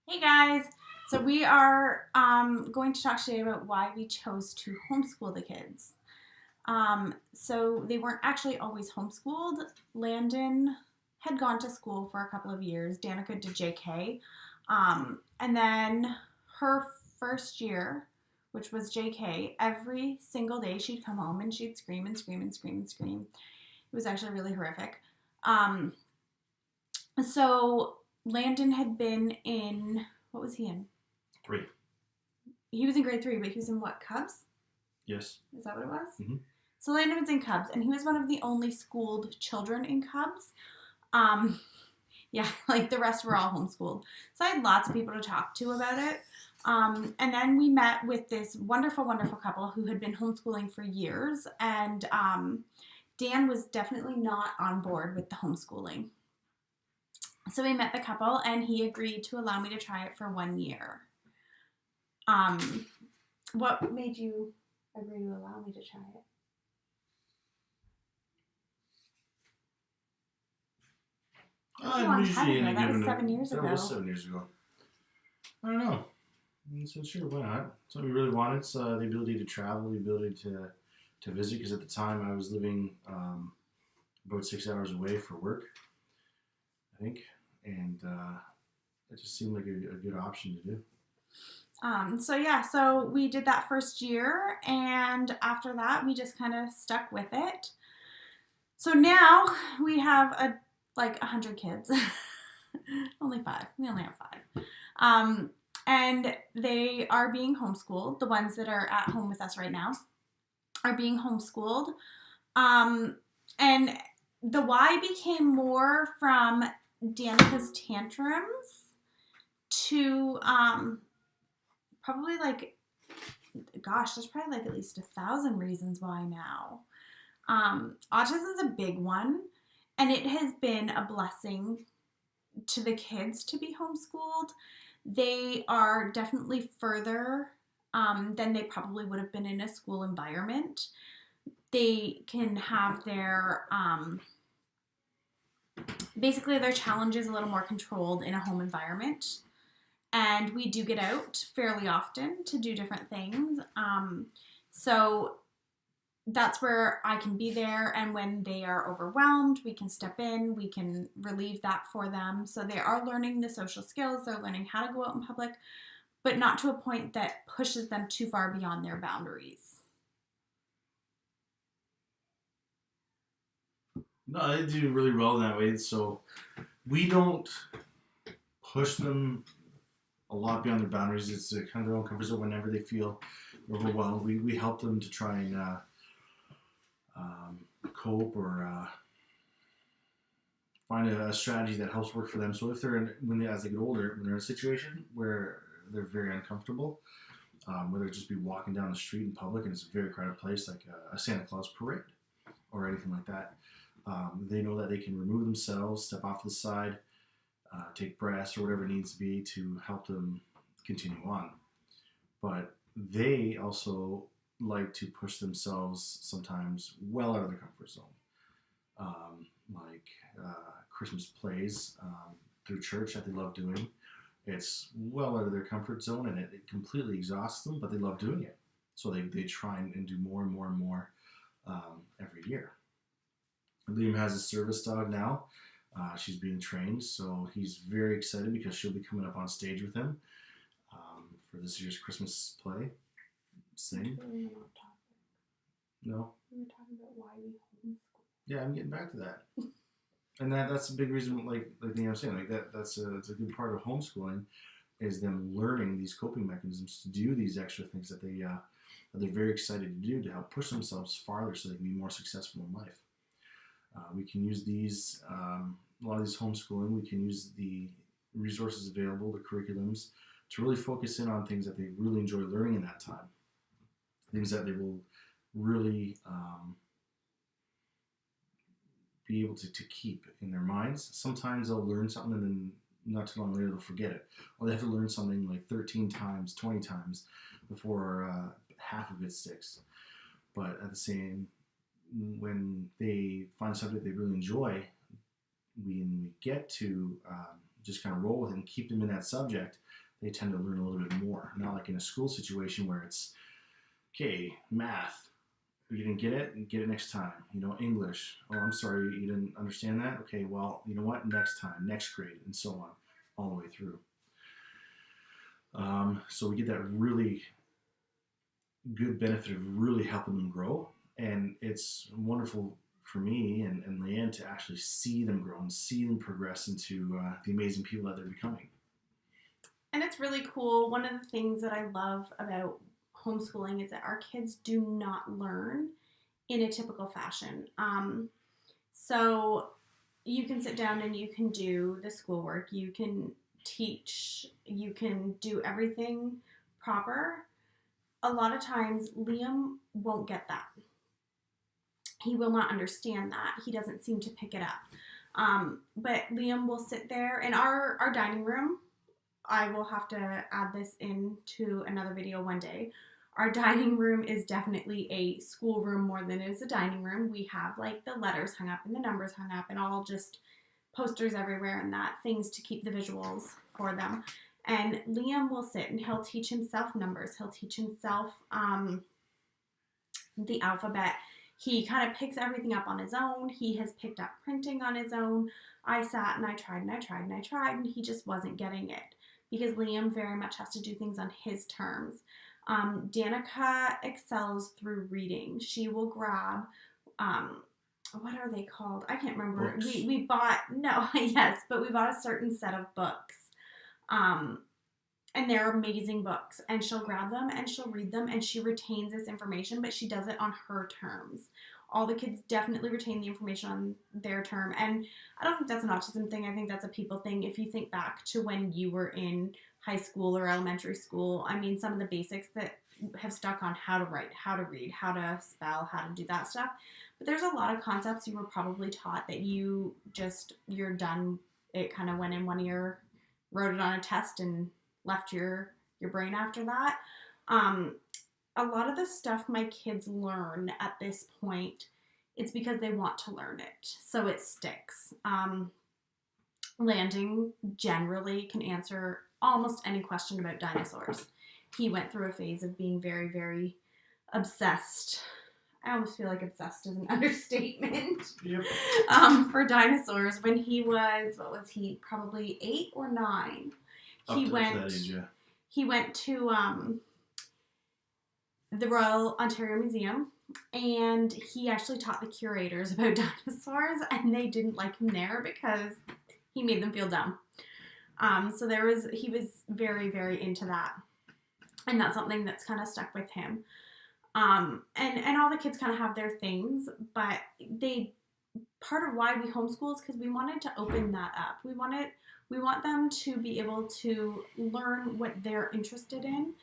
Hey guys! So we are going to talk today about why we chose to homeschool the kids. So they weren't actually always homeschooled. Landon had gone to school for a couple of years. Danica did JK. And then her first year, which was JK, every single day she'd come home and she'd scream and scream and scream and scream. It was actually really horrific. Um, so Landon had been in, what was he in? Three. He was in grade 3, but he was in what, Cubs? Yes. Is that what it was? Mm-hmm. So Landon was in Cubs, and he was one of the only schooled children in Cubs. Um, yeah, like the rest were all homeschooled. So I had lots of people to talk to about it. And then we met with this wonderful, wonderful couple who had been homeschooling for years, and Dan was definitely not on board with the homeschooling. So we met the couple, and he agreed to allow me to try it for 1 year. What made you agree to allow me to try it? That was a long time ago. That was 7 years ago. That was 7 years ago. I don't know. So sure, why not? Something we really wanted. It's the ability to travel, the ability to visit. Because at the time I was living about 6 hours away for work, I think, and it just seemed like a good option to do. So we did that first year, and after that, we just kind of stuck with it. So now we have 100 kids. Only 5. We only have 5. And they are being homeschooled. The ones that are at home with us right now are being homeschooled. And the why became more from Danica's tantrums to probably there's probably at least 1,000 reasons why now. Autism's a big one, and it has been a blessing to the kids to be homeschooled. They are definitely further than they probably would have been in a school environment. They can have their basically their challenges a little more controlled in a home environment. And we do get out fairly often to do different things. So that's where I can be there. And when they are overwhelmed, we can step in, we can relieve that for them. So they are learning the social skills, they're learning how to go out in public, but not to a point that pushes them too far beyond their boundaries. No, they do really well in that way. So we don't push them a lot beyond their boundaries. It's kind of their own comfort zone. Whenever they feel overwhelmed, we help them to try and cope or find a strategy that helps work for them. So if they're as they get older, when they're in a situation where they're very uncomfortable, whether it just be walking down the street in public and it's a very crowded place like a Santa Claus parade or anything like that, they know that they can remove themselves, step off to the side, take breaths or whatever it needs to be to help them continue on. But they also like to push themselves sometimes well out of their comfort zone. Like Christmas plays through church that they love doing. It's well out of their comfort zone and it completely exhausts them, but they love doing it. So they try and do more and more and more every year. Liam has a service dog now. She's being trained, so he's very excited because she'll be coming up on stage with him for this year's Christmas play. Sing. Really not topic. No. We were talking about why we homeschool. Yeah, I'm getting back to that. And that's a big reason, like I'm saying, that's a good part of homeschooling is them learning these coping mechanisms to do these extra things that they're very excited to do to help push themselves farther so they can be more successful in life. We can use these, a lot of these homeschooling, we can use the resources available, the curriculums, to really focus in on things that they really enjoy learning in that time. Things that they will really be able to keep in their minds. Sometimes they'll learn something and then not too long later they'll forget it. Or they have to learn something like 13 times, 20 times before half of it sticks. But at the same when they find something they really enjoy, when we get to just kind of roll with it and keep them in that subject, they tend to learn a little bit more. Not like in a school situation where it's, okay, math, you didn't get it next time. English, oh, I'm sorry, you didn't understand that? Okay, well, you know what, next time, next grade, and so on, all the way through. So we get that really good benefit of really helping them grow. And it's wonderful for me and Leanne to actually see them grow and see them progress into the amazing people that they're becoming. And it's really cool. One of the things that I love about homeschooling is that our kids do not learn in a typical fashion. So you can sit down and you can do the schoolwork, you can teach, you can do everything proper. A lot of times Liam won't get that. He will not understand that. He doesn't seem to pick it up. But Liam will sit there in our dining room. I will have to add this into another video one day. Our dining room is definitely a schoolroom more than it is a dining room. We have like the letters hung up and the numbers hung up and all just posters everywhere and that, things to keep the visuals for them. And Liam will sit and he'll teach himself numbers. He'll teach himself the alphabet. He kind of picks everything up on his own. He has picked up printing on his own. I sat and I tried and I tried and I tried and he just wasn't getting it because Liam very much has to do things on his terms. Danica excels through reading. She will grab, what are they called? I can't remember. Books. We bought, no, yes, but we bought a certain set of books. And they're amazing books. And she'll grab them and she'll read them and she retains this information, but she does it on her terms. All the kids definitely retain the information on their term. And I don't think that's an autism thing. I think that's a people thing. If you think back to when you were in high school or elementary school, I mean, some of the basics that have stuck on how to write, how to read, how to spell, how to do that stuff. But there's a lot of concepts you were probably taught that you're done. It kind of went in one ear, wrote it on a test and left your brain after that. A lot of the stuff my kids learn at this point, it's because they want to learn it. So it sticks. Landing generally can answer almost any question about dinosaurs. He went through a phase of being very, very obsessed. I almost feel like obsessed is an understatement. Yep. For dinosaurs. When he was, probably 8 or 9. He went to the Royal Ontario Museum, and he actually taught the curators about dinosaurs, and they didn't like him there because he made them feel dumb. So he was very, very into that, and that's something that's kind of stuck with him. And all the kids kind of have their things, but part of why we homeschool is because we wanted to open that up. We want them to be able to learn what they're interested in.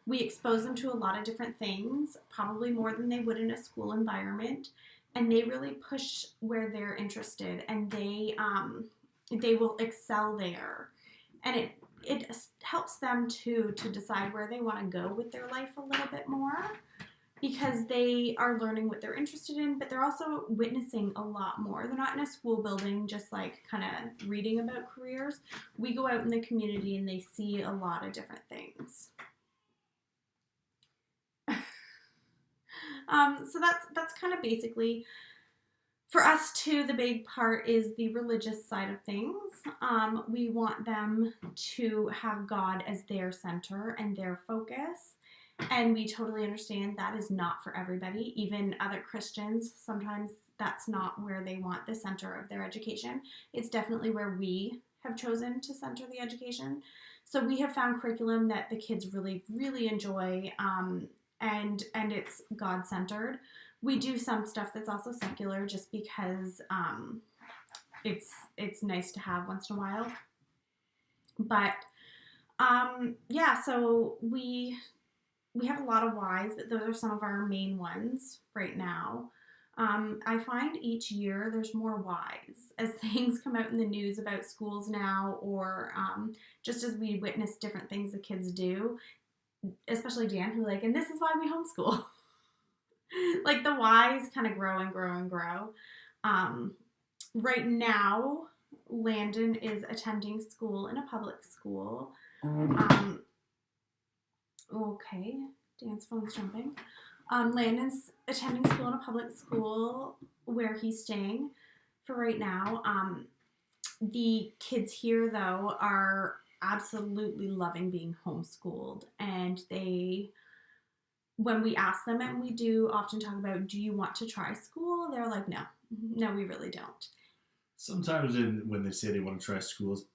We expose them to a lot of different things, probably more than they would in a school environment, and they really push where they're interested, and they will excel there. And it helps them to decide where they want to go with their life a little bit more, because they are learning what they're interested in, but they're also witnessing a lot more. They're not in a school building just like kind of reading about careers. We go out in the community and they see a lot of different things. So that's kind of basically, for us too, the big part is the religious side of things. We want them to have God as their center and their focus. And we totally understand that is not for everybody. Even other Christians, sometimes that's not where they want the center of their education. It's definitely where we have chosen to center the education. So we have found curriculum that the kids really, really enjoy, and it's God-centered. We do some stuff that's also secular just because it's nice to have once in a while. But yeah, so we have a lot of whys, but those are some of our main ones right now. I find each year there's more whys as things come out in the news about schools now, or just as we witness different things the kids do, especially Dan, who and this is why we homeschool. Like the whys kind of grow and grow and grow. Right now, Landon is attending school in a public school. Okay, Dan's phone's jumping. Landon's attending school in a public school where he's staying for right now. The kids here, though, are absolutely loving being homeschooled, and when we ask them, and we do often talk about, do you want to try school? They're like, no, we really don't. Sometimes when they say they want to try schools,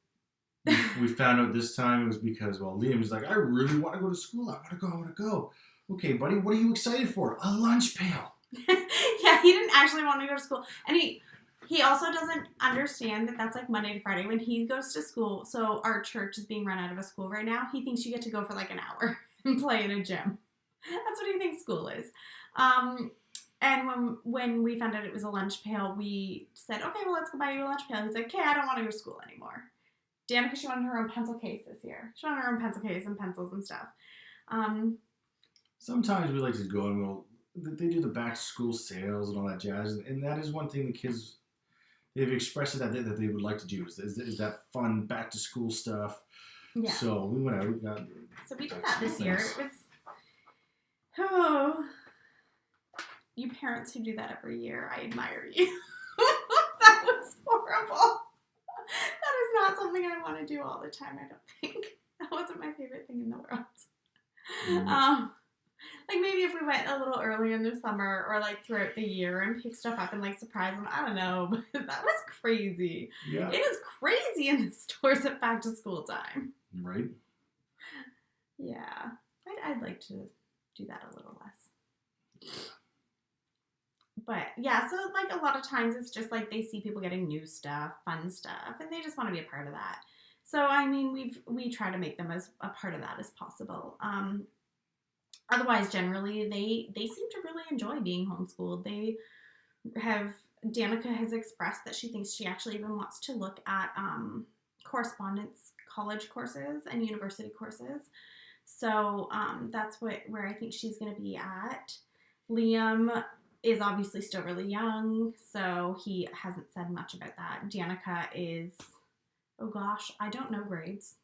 we found out this time it was because, well, Liam's like, I really want to go to school. I want to go. Okay, buddy, what are you excited for? A lunch pail. Yeah, he didn't actually want to go to school. And he also doesn't understand that that's like Monday to Friday when he goes to school. So our church is being run out of a school right now. He thinks you get to go for like an hour and play in a gym. That's what he thinks school is. And when we found out it was a lunch pail, we said, okay, well, let's go buy you a lunch pail. He's like, okay, I don't want to go to school anymore. Danica, she wanted her own pencil case this year. She wanted her own pencil case and pencils and stuff. Sometimes we like to go and they do the back to school sales and all that jazz. And that is one thing the kids, they've expressed that they would like to do is that fun back to school stuff. Yeah. So we went out. So we did that this year. It was, oh, you parents who do that every year, I admire you. That was horrible. That is not something I want to do all the time, I don't think. That wasn't my favorite thing in the world. Mm-hmm. Like maybe if we went a little early in the summer or like throughout the year and pick stuff up and like surprise them, I don't know, but that was crazy. Yeah. It is crazy in the stores at back to school time. Right. Yeah. I'd like to do that a little less. But yeah, so like a lot of times it's just like they see people getting new stuff, fun stuff, and they just want to be a part of that. So I mean, we try to make them as a part of that as possible. Otherwise, generally, they seem to really enjoy being homeschooled. Danica has expressed that she thinks she actually even wants to look at correspondence college courses and university courses. So that's where I think she's going to be at. Liam is obviously still really young, so he hasn't said much about that. Danica is, oh gosh, I don't know grades.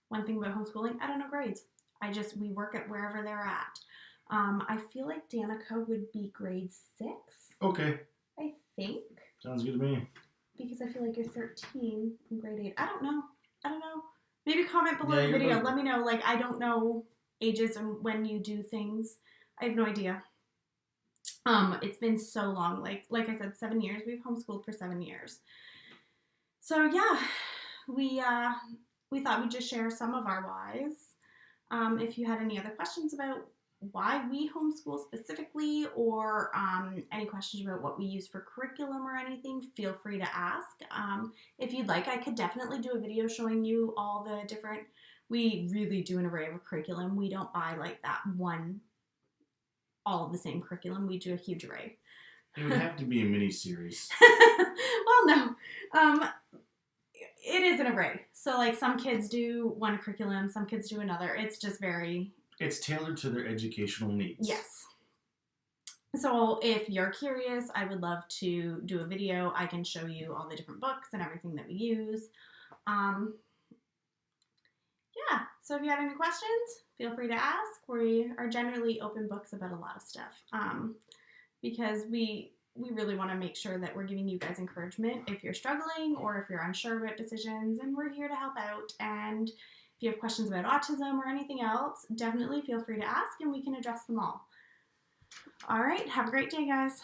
One thing about homeschooling, I don't know grades. We work at wherever they're at. I feel like Danica would be grade 6. Okay. I think. Sounds good to me. Because I feel like you're 13 in grade 8. I don't know. Maybe comment below the video. Let me know. Like, I don't know ages and when you do things. I have no idea. It's been so long. Like I said, 7 years. We've homeschooled for 7 years. So yeah, we thought we'd just share some of our whys. If you had any other questions about why we homeschool specifically, or any questions about what we use for curriculum or anything, feel free to ask. If you'd like, I could definitely do a video showing you all the different, we really do an array of curriculum. We don't buy like that one, all of the same curriculum. We do a huge array. It would have to be a mini series. Well, no. It is an array. So, like, some kids do one curriculum, some kids do another. It's just very... It's tailored to their educational needs. Yes. So, if you're curious, I would love to do a video. I can show you all the different books and everything that we use. Yeah. So, if you have any questions, feel free to ask. We are generally open books about a lot of stuff. Because we really want to make sure that we're giving you guys encouragement if you're struggling or if you're unsure about decisions, and we're here to help out. And if you have questions about autism or anything else, definitely feel free to ask and we can address them all. All right, have a great day, guys.